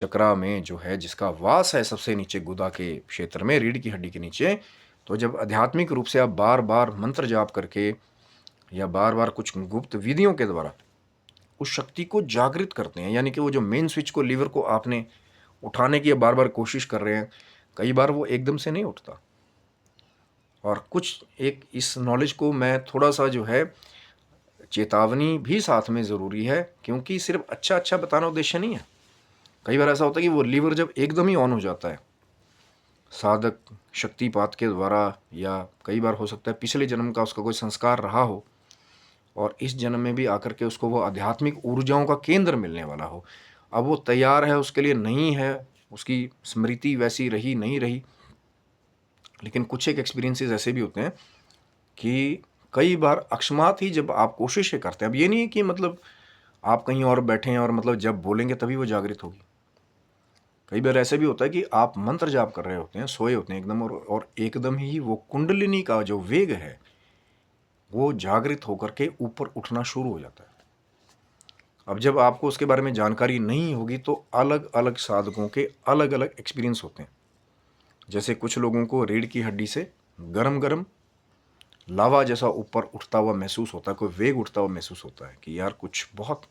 चक्रा में जो है जिसका वास है सबसे नीचे गुदा के क्षेत्र में, रीढ़ की हड्डी के नीचे, तो जब आध्यात्मिक रूप से आप बार बार मंत्र जाप करके या बार बार कुछ गुप्त विधियों के द्वारा उस शक्ति को जागृत करते हैं, यानी कि वो जो मेन स्विच को, लीवर को आपने उठाने की बार बार कोशिश कर रहे हैं, कई बार वो एकदम से नहीं उठता। और कुछ एक इस नॉलेज को मैं थोड़ा सा जो है चेतावनी भी साथ में ज़रूरी है, क्योंकि सिर्फ अच्छा अच्छा बताना उद्देश्य नहीं है। कई बार ऐसा होता है कि वो लीवर जब एकदम ही ऑन हो जाता है साधक शक्तिपात के द्वारा, या कई बार हो सकता है पिछले जन्म का उसका कोई संस्कार रहा हो और इस जन्म में भी आकर के उसको वो आध्यात्मिक ऊर्जाओं का केंद्र मिलने वाला हो। अब वो तैयार है उसके लिए, नहीं है, उसकी स्मृति वैसी रही नहीं रही। लेकिन कुछ एक एक्सपीरियंसेस ऐसे भी होते हैं कि कई बार अकस्मात ही जब आप कोशिशें करते हैं, अब ये नहीं है कि मतलब आप कहीं और बैठे हैं और मतलब जब बोलेंगे तभी वो जागृत होगी। कई बार ऐसे भी होता है कि आप मंत्र जाप कर रहे होते हैं, सोए होते हैं एकदम, और एकदम ही वो कुंडलिनी का जो वेग है वो जागृत होकर के ऊपर उठना शुरू हो जाता है। अब जब आपको उसके बारे में जानकारी नहीं होगी तो अलग अलग साधकों के अलग अलग एक्सपीरियंस होते हैं। जैसे कुछ लोगों को रीढ़ की हड्डी से गरम गरम लावा जैसा ऊपर उठता हुआ महसूस होता है, कोई वेग उठता हुआ महसूस होता है कि यार कुछ बहुत,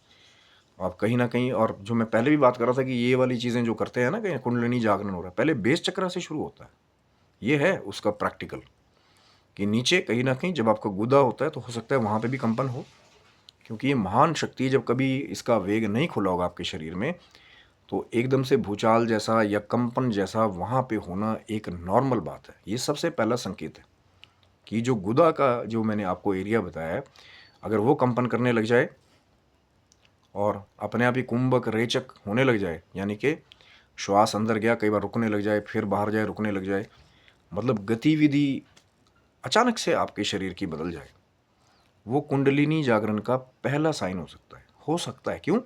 आप कहीं ना कहीं, और जो मैं पहले भी बात कर रहा था कि ये वाली चीज़ें जो करते हैं ना, कहीं कुंडलिनी जागरण हो रहा है, पहले बेस चक्र से शुरू होता है। ये है उसका प्रैक्टिकल कि नीचे कहीं ना कहीं जब आपका गुदा होता है तो हो सकता है वहाँ पे भी कंपन हो, क्योंकि ये महान शक्ति है। जब कभी इसका वेग नहीं खुला होगा आपके शरीर में तो एकदम से भूचाल जैसा या कंपन जैसा वहाँ पे होना एक नॉर्मल बात है। ये सबसे पहला संकेत है कि जो गुदा का जो मैंने आपको एरिया बताया है, अगर वो कंपन करने लग जाए और अपने आप ही कुंभक रेचक होने लग जाए, यानी कि श्वास अंदर गया कई बार रुकने लग जाए, फिर बाहर जाए रुकने लग जाए, मतलब गतिविधि अचानक से आपके शरीर की बदल जाए, वो कुंडलिनी जागरण का पहला साइन हो सकता है। हो सकता है क्यों?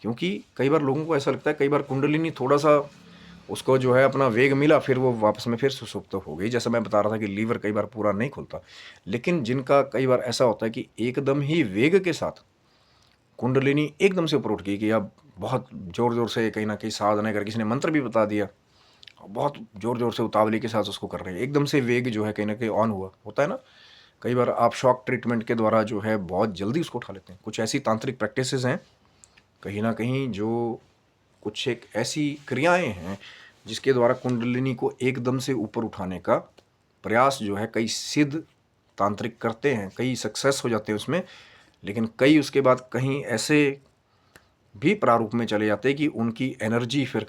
क्योंकि कई बार लोगों को ऐसा लगता है, कई बार कुंडलिनी थोड़ा सा उसको जो है अपना वेग मिला, फिर वो वापस में फिर सुसुप्त हो गई। जैसा मैं बता रहा था कि लीवर कई बार पूरा नहीं खुलता, लेकिन जिनका कई बार ऐसा होता है कि एकदम ही वेग के साथ कुंडलिनी एकदम से ऊपर उठ गई, कि अब बहुत ज़ोर ज़ोर से कहीं ना कहीं साधना कर, किसी ने मंत्र भी बता दिया, बहुत ज़ोर ज़ोर से उतावली के साथ उसको कर रहे हैं, एकदम से वेग जो है कहीं ना कहीं ऑन हुआ होता है ना। कई बार आप शॉक ट्रीटमेंट के द्वारा जो है बहुत जल्दी उसको उठा लेते हैं। कुछ ऐसी तांत्रिक प्रैक्टिसेस हैं कहीं ना कहीं, जो कुछ एक ऐसी क्रियाएं हैं जिसके द्वारा कुंडलिनी को एकदम से ऊपर उठाने का प्रयास जो है कई सिद्ध तांत्रिक करते हैं, कई सक्सेस हो जाते हैं उसमें। लेकिन कई उसके बाद कहीं ऐसे भी प्रारूप में चले जाते हैं कि उनकी एनर्जी फिर